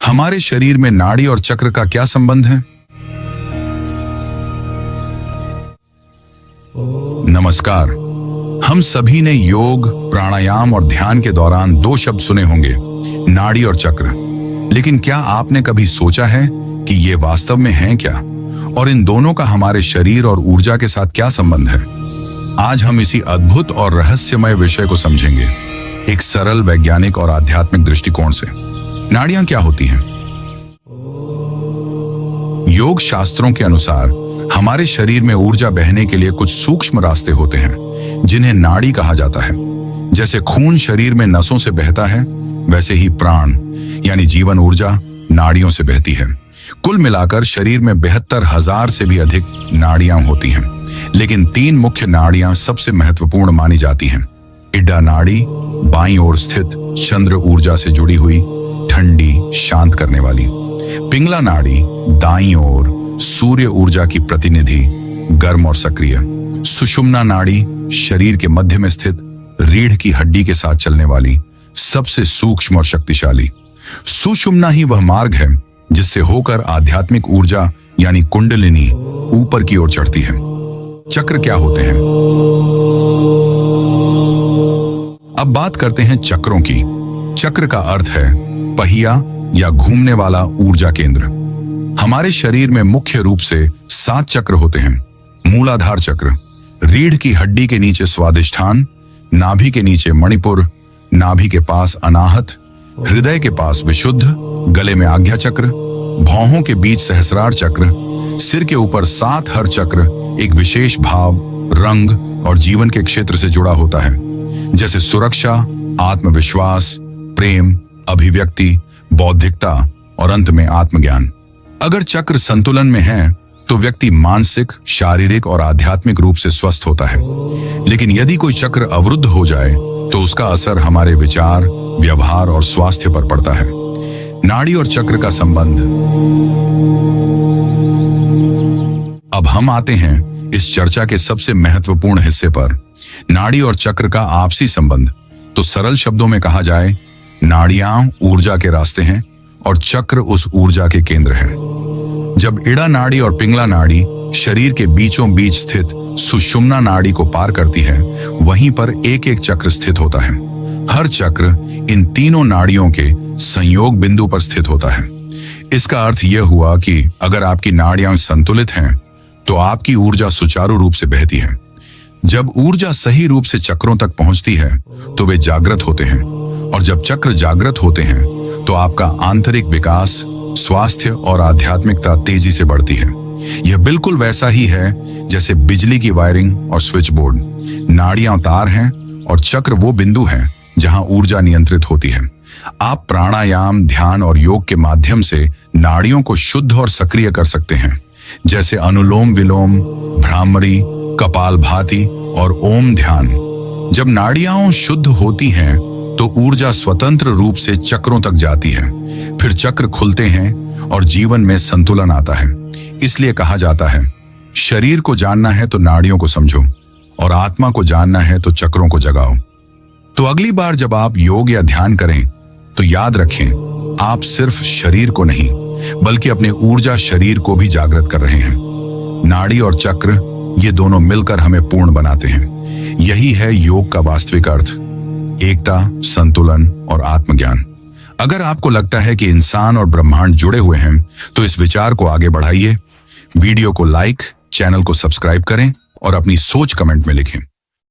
हमारे शरीर में नाड़ी और चक्र का क्या संबंध है? नमस्कार। हम सभी ने योग, प्राणायाम और ध्यान के दौरान दो शब्द सुने होंगे, नाड़ी और चक्र। लेकिन क्या आपने कभी सोचा है कि ये वास्तव में हैं क्या, और इन दोनों का हमारे शरीर और ऊर्जा के साथ क्या संबंध है? आज हम इसी अद्भुत और रहस्यमय विषय को समझेंगे, एक सरल वैज्ञानिक और आध्यात्मिक दृष्टिकोण से। नाड़ियां क्या होती हैं? योग शास्त्रों के अनुसार हमारे शरीर में ऊर्जा बहने के लिए कुछ सूक्ष्म रास्ते होते हैं, जिन्हें नाड़ी कहा जाता है। जैसे खून शरीर में नसों से बहता है, वैसे ही प्राण यानी जीवन ऊर्जा नाड़ियों से बहती है। कुल मिलाकर शरीर में 72,000 से भी अधिक नाड़ियां होती हैं, लेकिन 3 मुख्य नाड़ियां सबसे महत्वपूर्ण मानी जाती हैं। इड्डा नाड़ी, बाईं ओर स्थित, चंद्र ऊर्जा से जुड़ी हुई, ठंडी, शांत करने वाली। पिंगला नाड़ी, दाईं ओर, सूर्य ऊर्जा की प्रतिनिधि, गर्म और सक्रिय। सुषुम्ना नाड़ी, शरीर के मध्य में स्थित, रीढ़ की हड्डी के साथ चलने वाली, सबसे सूक्ष्म और शक्तिशाली। सुषुम्ना ही वह मार्ग है जिससे होकर आध्यात्मिक ऊर्जा यानी कुंडलिनी ऊपर की ओर चढ़ती है। चक्र क्या होते हैं? अब बात करते हैं चक्रों की। चक्र का अर्थ है पहिया या घूमने वाला ऊर्जा केंद्र। हमारे शरीर में मुख्य रूप से 7 चक्र होते हैं। मूलाधार चक्र, रीढ़ की हड्डी के नीचे स्वादिष्ठान, नाभि के नीचे मणिपुर, नाभि के पास अनाहत, हृदय के पास विशुद्ध, गले में आज्ञा चक्र, भौहों के बीच सहस्रार चक्र, सिर के ऊपर 7 हर चक्र एक विशेष भाव, रंग और जीवन के क्षेत्र से जुड़ा होता है, जैसे सुरक्षा, आत्मविश्वास, प्रेम, अभिव्यक्ति, बौद्धिकता और अंत में आत्मज्ञान। अगर चक्र संतुलन में है तो व्यक्ति मानसिक, शारीरिक और आध्यात्मिक रूप से स्वस्थ होता है। लेकिन यदि कोई चक्र अवरुद्ध हो जाए तो उसका असर हमारे विचार, व्यवहार और स्वास्थ्य पर पड़ता है। नाड़ी और चक्र का संबंध। अब हम आते हैं इस चर्चा के सबसे महत्वपूर्ण हिस्से पर, नाड़ी और चक्र का आपसी संबंध। तो सरल शब्दों में कहा जाए, नाड़ियां ऊर्जा के रास्ते हैं और चक्र उस ऊर्जा के केंद्र है। जब इड़ा नाड़ी और पिंगला नाड़ी शरीर के बीचों बीच स्थित सुषुम्ना नाड़ी को पार करती है, वहीं पर एक एक चक्र स्थित होता है। हर चक्र इन तीनों नाड़ियों के संयोग बिंदु पर स्थित होता है। इसका अर्थ यह हुआ कि अगर आपकी नाड़ियां संतुलित हैं तो आपकी ऊर्जा सुचारू रूप से बहती है। जब ऊर्जा सही रूप से चक्रों तक पहुंचती है तो वे जागृत होते हैं, और जब चक्र जागृत होते हैं तो आपका आंतरिक विकास, स्वास्थ्य और आध्यात्मिकता तेजी से बढ़ती है। यह बिल्कुल वैसा ही है जैसे बिजली की वायरिंग और स्विच बोर्ड। नाड़ियां तार हैं और चक्र वो बिंदु हैं जहां ऊर्जा नियंत्रित होती है। आप प्राणायाम, ध्यान और योग के माध्यम से नाड़ियों को शुद्ध और सक्रिय कर सकते हैं, जैसे अनुलोम विलोम, भ्रामरी, कपालभाति और ओम ध्यान। जब नाड़ियां शुद्ध होती हैं तो ऊर्जा स्वतंत्र रूप से चक्रों तक जाती है। फिर चक्र खुलते हैं और जीवन में संतुलन आता है। इसलिए कहा जाता है, शरीर को जानना है तो नाड़ियों को समझो, और आत्मा को जानना है तो चक्रों को जगाओ। तो अगली बार जब आप योग या ध्यान करें तो याद रखें, आप सिर्फ शरीर को नहीं बल्कि अपने ऊर्जा शरीर को भी जागृत कर रहे हैं। नाड़ी और चक्र, ये दोनों मिलकर हमें पूर्ण बनाते हैं। यही है योग का वास्तविक अर्थ, एकता, संतुलन और आत्मज्ञान। अगर आपको लगता है कि इंसान और ब्रह्मांड जुड़े हुए हैं तो इस विचार को आगे बढ़ाइए। वीडियो को लाइक, चैनल को सब्सक्राइब करें और अपनी सोच कमेंट में लिखें।